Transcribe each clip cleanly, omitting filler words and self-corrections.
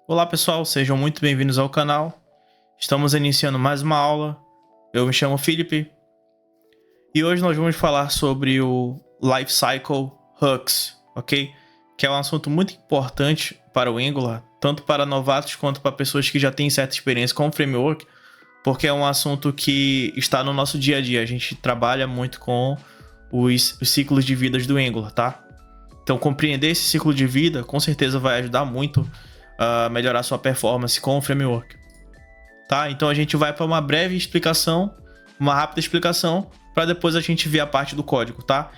Olá pessoal, sejam muito bem-vindos ao canal. Estamos iniciando mais uma aula. Eu me chamo Felipe e hoje nós vamos falar sobre o Lifecycle Hooks, ok? Que é um assunto muito importante para o Angular, tanto para novatos quanto para pessoas que já têm certa experiência com o framework, porque é um assunto que está no nosso dia a dia. A gente trabalha muito com os ciclos de vida do Angular, tá? Então compreender esse ciclo de vida com certeza vai ajudar muito a melhorar sua performance com o framework, tá? Então a gente vai para uma breve explicação, uma rápida explicação, para depois a gente ver a parte do código, tá?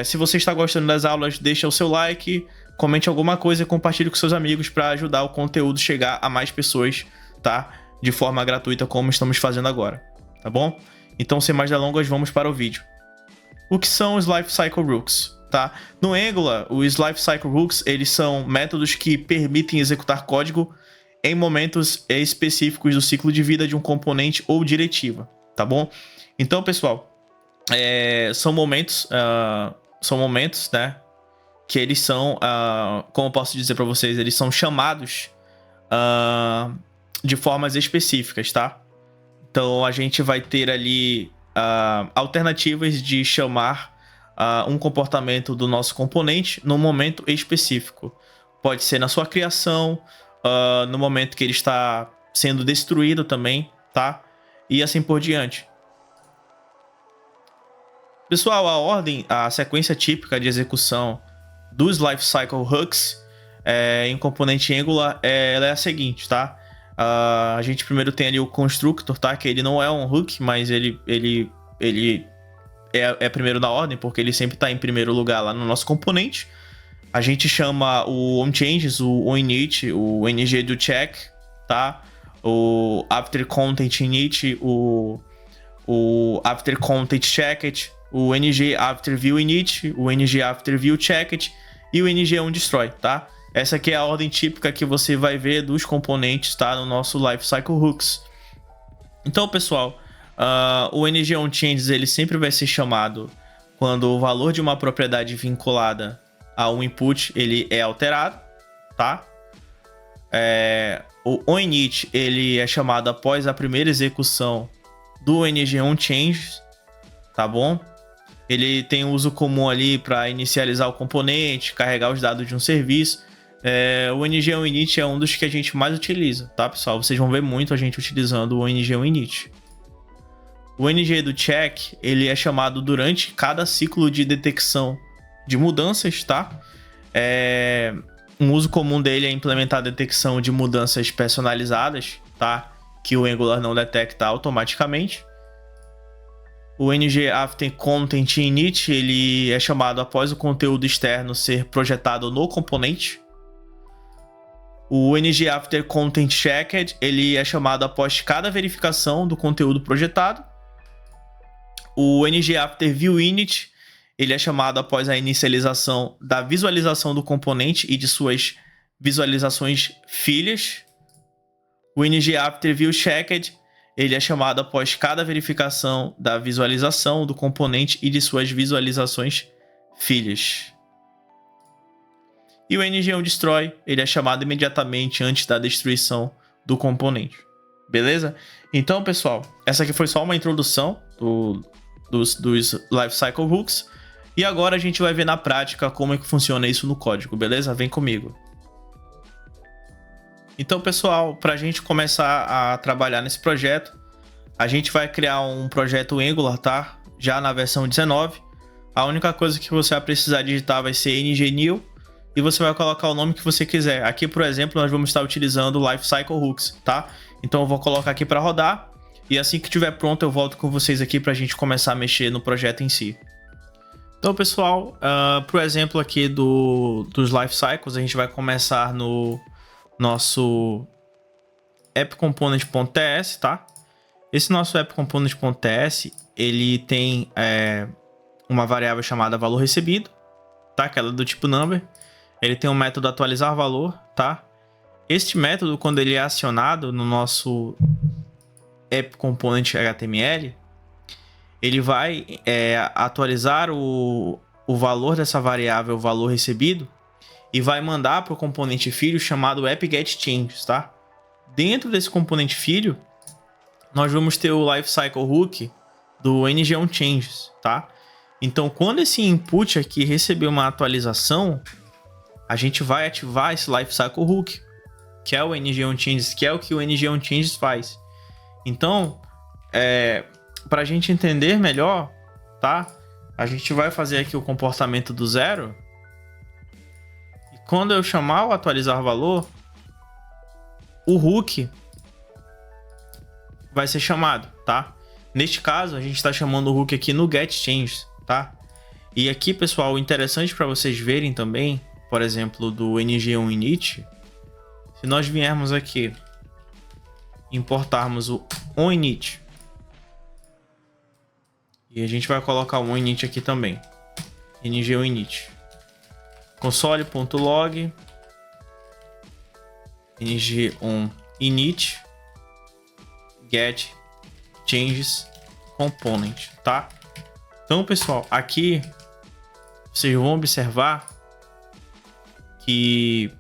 Se você está gostando das aulas, deixa o seu like, comente alguma coisa e compartilhe com seus amigos para ajudar o conteúdo chegar a mais pessoas, tá? De forma gratuita, como estamos fazendo agora, tá bom? Então, sem mais delongas, vamos para o vídeo. O que são os Lifecycle Hooks? Tá? No Angular, os Lifecycle Hooks eles são métodos que permitem executar código em momentos específicos do ciclo de vida de um componente ou diretiva, tá bom? Então, pessoal, são momentos, né, que eles são, como eu posso dizer para vocês, eles são chamados de formas específicas, tá? Então, a gente vai ter ali alternativas de chamar um comportamento do nosso componente no momento específico. Pode ser na sua criação, no momento que ele está sendo destruído também, tá? E assim por diante. Pessoal, a sequência típica de execução dos Lifecycle Hooks em componente Angular ela é a seguinte, tá? A gente primeiro tem ali o constructor, tá? Que ele não é um hook, mas ele é primeiro na ordem, porque ele sempre está em primeiro lugar lá no nosso componente. A gente chama o onChanges, o onInit, o ng do check, tá? O after content init, o after content checked, o ng after view init, o ng after view checked e o ng onDestroy, tá? Essa aqui é a ordem típica que você vai ver dos componentes, tá? No nosso Lifecycle Hooks. Então, pessoal, o ng onChanges ele sempre vai ser chamado quando o valor de uma propriedade vinculada a um input ele é alterado, tá? O onInit ele é chamado após a primeira execução do ng onChanges, tá bom? Ele tem uso comum ali para inicializar o componente, carregar os dados de um serviço. O ng onInit é um dos que a gente mais utiliza, tá, pessoal? Vocês vão ver muito a gente utilizando o ng onInit. O ng do check, ele é chamado durante cada ciclo de detecção de mudanças, tá? Um uso comum dele é implementar a detecção de mudanças personalizadas, tá? Que o Angular não detecta automaticamente. O ng after content init, ele é chamado após o conteúdo externo ser projetado no componente. O ng after content checked, ele é chamado após cada verificação do conteúdo projetado. O ng after view init, ele é chamado após a inicialização da visualização do componente e de suas visualizações filhas. O ng after view checked, ele é chamado após cada verificação da visualização do componente e de suas visualizações filhas. E o ng onDestroy, ele é chamado imediatamente antes da destruição do beleza? Então, pessoal, essa aqui foi só uma introdução dos Lifecycle Hooks. E agora a gente vai ver na prática como é que funciona isso no código, beleza? Vem comigo. Então, pessoal, para a gente começar a trabalhar nesse projeto, a gente vai criar um projeto Angular, tá? Já na versão 19. A única coisa que você vai precisar digitar vai ser ng-new e você vai colocar o nome que você quiser. Aqui, por exemplo, nós vamos estar utilizando o Lifecycle Hooks, tá? Então eu vou colocar aqui para rodar e assim que estiver pronto eu volto com vocês aqui para a gente começar a mexer no projeto em si. Então, pessoal, para o exemplo aqui dos Lifecycles, a gente vai começar no nosso appComponent.ts, tá? Esse nosso appComponent.ts, ele tem uma variável chamada valor recebido, tá? Aquela do tipo number. Ele tem um método atualizar valor, tá? Este método, quando ele é acionado no nosso appComponent.html, ele vai atualizar o valor dessa variável, o valor recebido, e vai mandar para o componente filho chamado app-get-changes, tá? Dentro desse componente filho, nós vamos ter o lifecycle hook do ng-on-changes, tá? Então, quando esse input aqui receber uma atualização, a gente vai ativar esse lifecycle hook, que é o ng-on-changes, que é o que o ng-on-changes faz. Então, para a gente entender melhor, tá? A gente vai fazer aqui o comportamento do 0. E quando eu chamar o atualizar valor, o hook vai ser chamado, tá? Neste caso, a gente está chamando o hook aqui no getChanges, tá? E aqui, pessoal, o interessante para vocês verem também, por exemplo, do ng-on-init, se nós viermos aqui, importarmos o onInit, e a gente vai colocar o onInit aqui também, ng-on-init, console.log, ng-on-init, get changes component, tá? Então, pessoal, aqui vocês vão observar que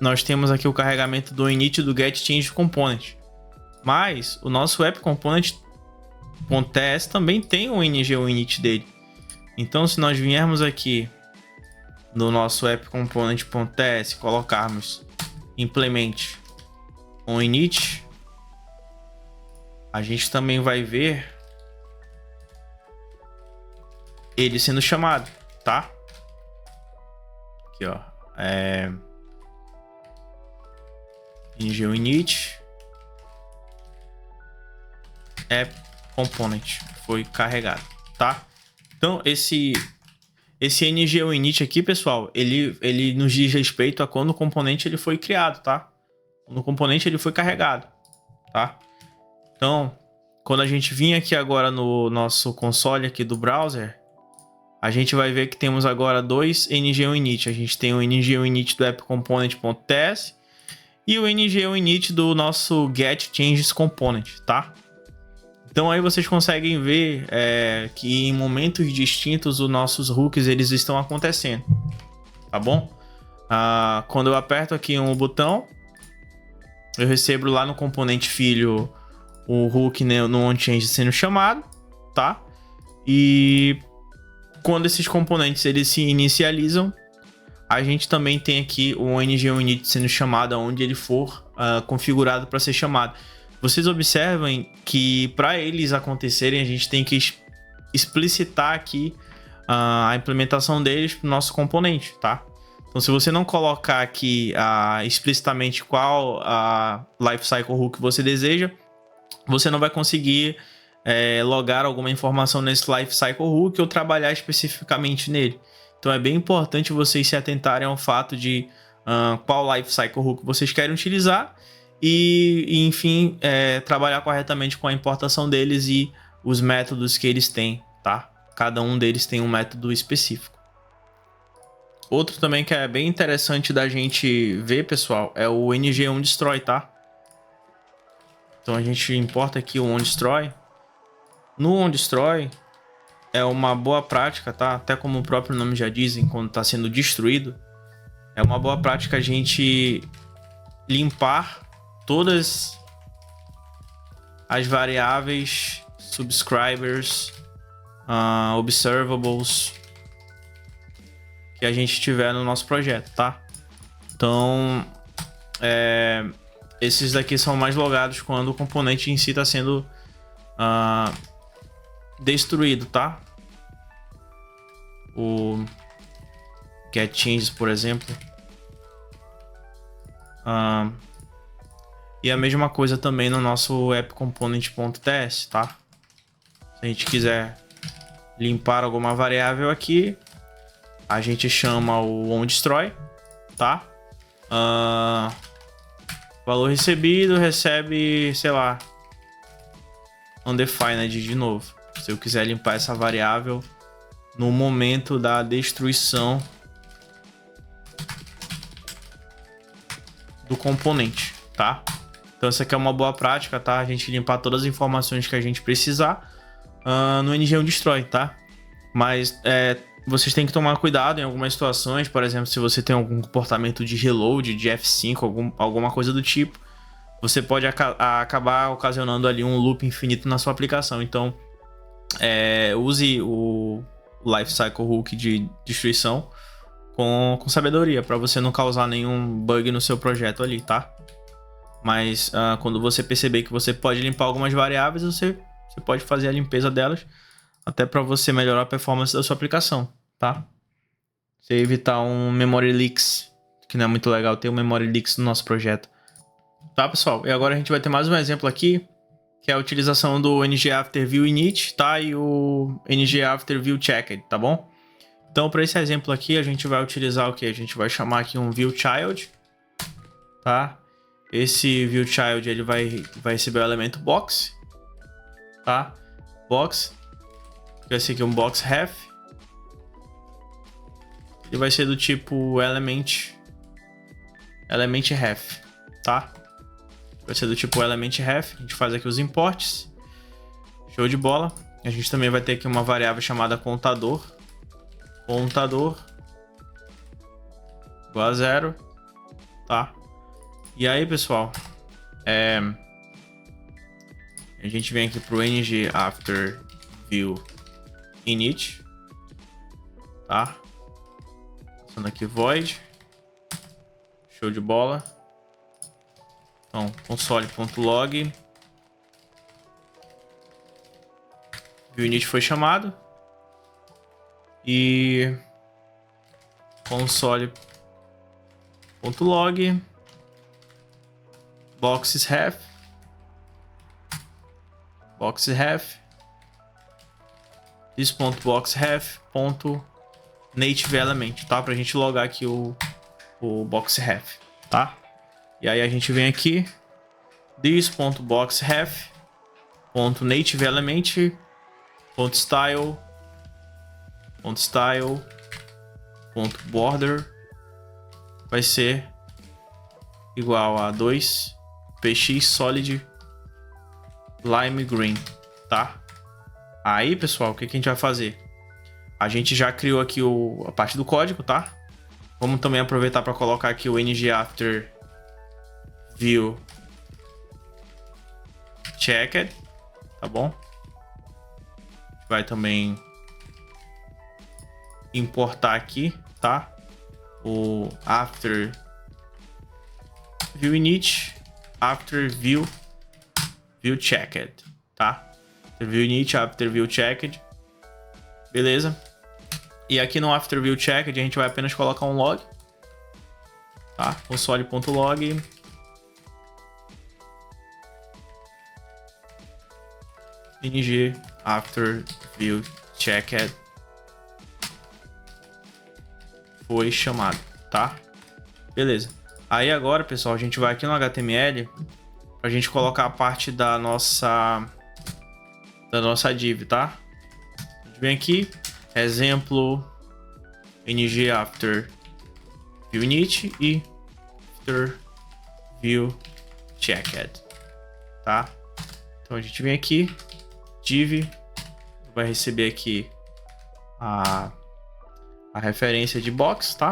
nós temos aqui o carregamento do init do get change component, mas o nosso app component.ts também tem o ng-on-init dele. Então, se nós viermos aqui no nosso app component.ts, colocarmos implement onInit, a gente também vai ver ele sendo chamado, tá? Aqui, ó, ng-on-init app component foi carregado, tá? Então esse ng-on-init aqui, pessoal, ele nos diz respeito a quando o componente ele foi criado, tá? Quando o componente ele foi carregado, tá? Então, quando a gente vir aqui agora no nosso console aqui do browser, a gente vai ver que temos agora dois ng-on-init. A gente tem o ng-on-init do app-component.ts e o ng-on-init do nosso get-changes component, tá? Então aí vocês conseguem ver que em momentos distintos os nossos hooks eles estão acontecendo, tá bom? Quando eu aperto aqui um botão, eu recebo lá no componente filho o hook no onChange sendo chamado, tá? E quando esses componentes eles se inicializam, a gente também tem aqui o ng-on-init sendo chamado aonde ele for configurado para ser chamado. Vocês observem que para eles acontecerem, a gente tem que explicitar aqui a implementação deles para o nosso componente, tá? Então, se você não colocar aqui explicitamente qual lifecycle hook você deseja, você não vai conseguir logar alguma informação nesse lifecycle hook ou trabalhar especificamente nele. Então, é bem importante vocês se atentarem ao fato de qual lifecycle hook vocês querem utilizar e enfim, trabalhar corretamente com a importação deles e os métodos que eles têm, tá? Cada um deles tem um método específico. Outro também que é bem interessante da gente ver, pessoal, é o ng-on-destroy, tá? Então a gente importa aqui o onDestroy. No onDestroy é uma boa prática, tá? Até como o próprio nome já diz, quando está sendo destruído, é uma boa prática a gente limpar todas as variáveis, subscribers, observables que a gente tiver no nosso projeto, tá? Então, esses daqui são mais logados quando o componente em si está sendo destruído, tá? O getChanges, por exemplo. E a mesma coisa também no nosso app-component.ts, tá? Se a gente quiser limpar alguma variável aqui, a gente chama o onDestroy, tá? Valor recebido recebe, sei lá, undefined de novo. Se eu quiser limpar essa variável no momento da destruição do componente, tá? Então essa aqui é uma boa prática, tá? A gente limpar todas as informações que a gente precisar no ng-on-destroy, tá? Mas vocês têm que tomar cuidado em algumas situações, por exemplo, se você tem algum comportamento de reload, de F5, alguma coisa do tipo, você pode acabar ocasionando ali um loop infinito na sua aplicação. Então, use o Lifecycle Hook de destruição com sabedoria, para você não causar nenhum bug no seu projeto ali, tá? Mas quando você perceber que você pode limpar algumas variáveis, você pode fazer a limpeza delas, até para você melhorar a performance da sua aplicação, tá? Você evitar um memory leaks, que não é muito legal ter um memory leaks no nosso projeto. Tá, pessoal? E agora a gente vai ter mais um exemplo aqui, que é a utilização do ngAfterViewInit, tá? E o ngAfterViewChecked, tá bom? Então, para esse exemplo aqui, a gente vai utilizar o que? A gente vai chamar aqui um viewChild, tá? Esse viewChild, ele vai receber o elemento box, tá? Box, vai ser aqui um boxRef. Ele vai ser do tipo elementRef, tá? Vai ser do tipo elementRef. A gente faz aqui os imports. Show de bola. A gente também vai ter aqui uma variável chamada contador. Contador igual a 0, tá? E aí, pessoal, a gente vem aqui pro ngAfterViewInit, tá? Passando aqui void. Show de bola. Então, console.log. ViewInit foi chamado. E console.log boxesRef this.boxref.nativeElement, tá? Pra gente logar aqui o boxref, tá? E aí a gente vem aqui this.boxref.nativeElement.style.border vai ser igual a 2px solid lime green, tá? Aí, pessoal, o que a gente vai fazer? A gente já criou aqui a parte do código, tá? Vamos também aproveitar para colocar aqui o ngAfterViewChecked, tá bom? Vai também importar aqui, tá? O AfterViewInit, AfterViewChecked, tá? ViewInit, AfterViewChecked, beleza? E aqui no AfterViewChecked a gente vai apenas colocar um log, tá? Console.log ngAfterViewChecked foi chamado, tá? Beleza. Aí agora, pessoal, a gente vai aqui no HTML pra gente colocar a parte da nossa div, tá? A gente vem aqui, exemplo ngAfterViewInit e AfterViewChecked, tá? Então a gente vem aqui, div, vai receber aqui a referência de box, tá?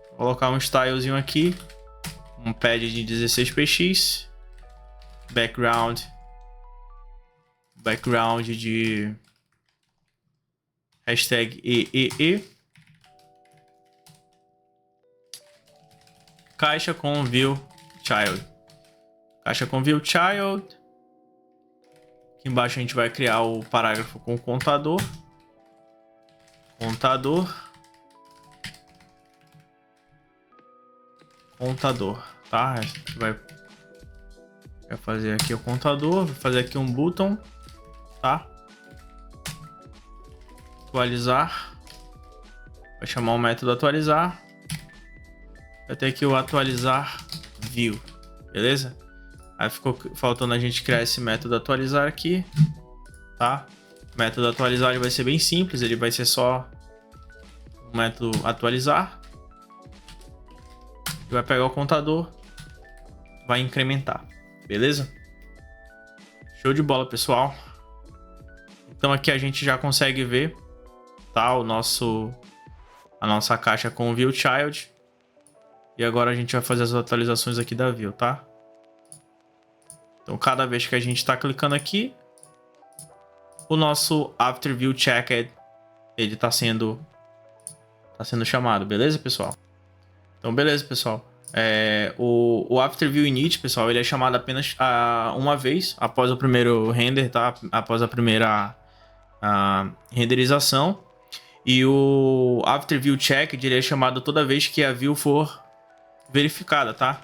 Vou colocar um stylezinho aqui, um pad de 16px, background de hashtag EEE, caixa com viewChild, aqui embaixo a gente vai criar o parágrafo com contador, tá? Vai fazer aqui o contador, vai fazer aqui um button, tá? Atualizar, vai chamar o método atualizar, vai ter aqui o atualizar view, beleza? Aí ficou faltando a gente criar esse método atualizar aqui, tá? O método atualizar ele vai ser bem simples, ele vai ser só o método atualizar, vai pegar o contador, vai incrementar, beleza? Show de bola, pessoal. Então aqui a gente já consegue ver tá? A nossa caixa com o View Child. E agora a gente vai fazer as atualizações aqui da View, tá? Então, cada vez que a gente está clicando aqui, o nosso After View Checked, ele tá sendo chamado, beleza, pessoal? Então, beleza, pessoal. O After View Init, pessoal, ele é chamado apenas uma vez após o primeiro render, tá? Após a primeira renderização. E o After View Checked, ele é chamado toda vez que a view for verificada, tá?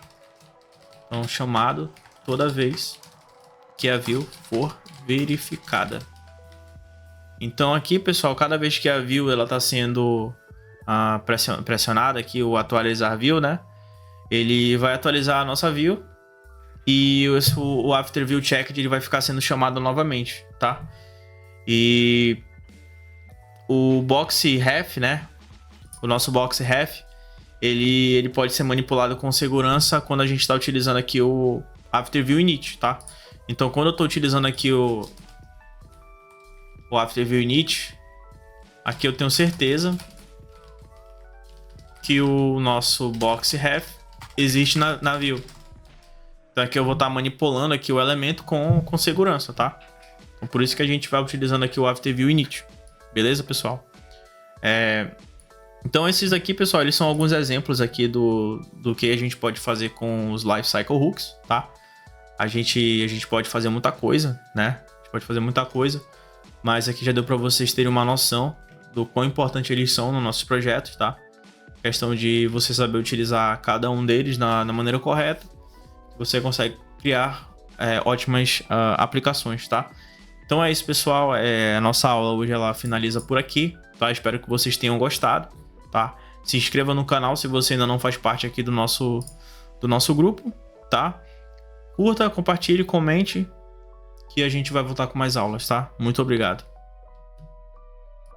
Então, chamado toda vez que a view for verificada. Então, aqui, pessoal, cada vez que a view ela tá sendo pressionada aqui, o atualizar view, né? Ele vai atualizar a nossa view e o After View Checked ele vai ficar sendo chamado novamente, tá? E o box ref, né? O nosso box ref, ele pode ser manipulado com segurança quando a gente está utilizando aqui o After View Init, tá? Então, quando eu estou utilizando aqui o After View Init, aqui eu tenho certeza que o nosso box ref existe na view. Então, aqui eu vou estar manipulando aqui o elemento com segurança, tá? Então, por isso que a gente vai utilizando aqui o After View Init. Beleza, pessoal? Então, esses aqui, pessoal, eles são alguns exemplos aqui do que a gente pode fazer com os Lifecycle Hooks, tá? A gente pode fazer muita coisa, né? A gente pode fazer muita coisa, mas aqui já deu para vocês terem uma noção do quão importante eles são nos nossos projetos, tá? Questão de você saber utilizar cada um deles na maneira correta, você consegue criar ótimas aplicações, tá? Então é isso, pessoal. A nossa aula hoje ela finaliza por aqui, tá? Espero que vocês tenham gostado, tá? Se inscreva no canal se você ainda não faz parte aqui do nosso grupo, tá? Curta, compartilhe, comente, que a gente vai voltar com mais aulas, tá? Muito obrigado.